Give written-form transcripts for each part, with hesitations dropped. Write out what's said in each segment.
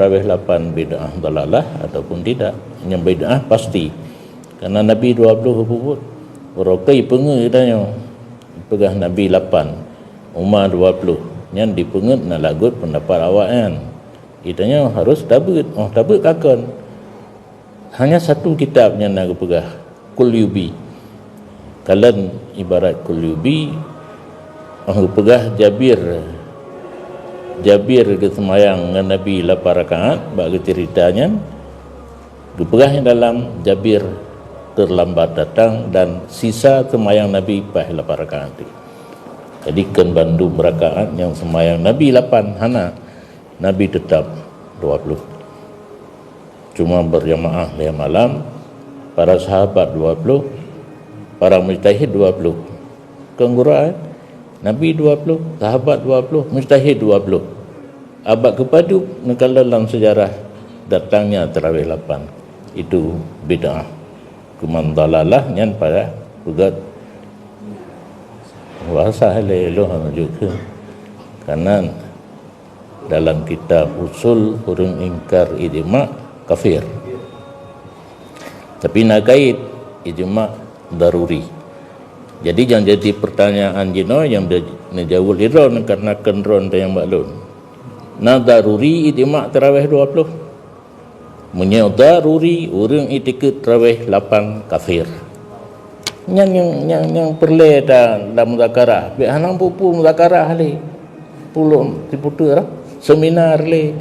tarawih 8 bid'ah dalalah ataupun tidak. Yang bid'ah pasti. Karena Nabi 20 puput. Rokai pengen tanya. Pegah Nabi 8, Umar 20. Yang dipenget nak lagut pendapat awak kan. Itanya harus tabut. Oh tabut kakon. Hanya satu kitab yang nak pegah. Kulyubi. Kalian ibarat Kulyubi. Oh pegah Jabir ke semayang dengan Nabi 8 rakaat bagi ceritanya dipegahnya dalam Jabir terlambat datang dan sisa semayang Nabi pas 8 rakaat itu. Jadi kan bandu rakaat yang semayang Nabi 8 hana Nabi tetap 20. Cuma berjamaah dia malam, para sahabat 20, para mujtahid 20. Kenguraan Nabi 20, sahabat 20, mujtahid 20. Abad kepadu nekala dalam sejarah datangnya tarawih 8. Itu bid'ah. Kumandalalah yang pada pegat bahasa haleluh juga. Karena dalam kitab usul hurung ingkar ijma' kafir. Tapi nak kait ijma' daruri. Jadi yang jadi pertanyaan jino yang menjawab liron karena kendron yang maklum. Na daruri ijma' tarawih 20. Munya daruri urang itikut tarawih 8 kafir. Yang perle dalam muzakarah. Be hanang pupu muzakarah le. Pulun diputu seminar le.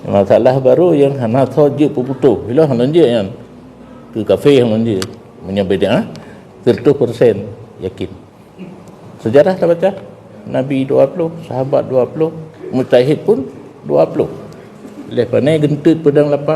Masalah baru yang hana saja puputu. Bila hana je yang ke kafir hana je. Menyebeda 100% yakin. Sejarah tak baca? Nabi 20, sahabat 20, mujtahid pun 20. Lepas ni gentut pedang 8.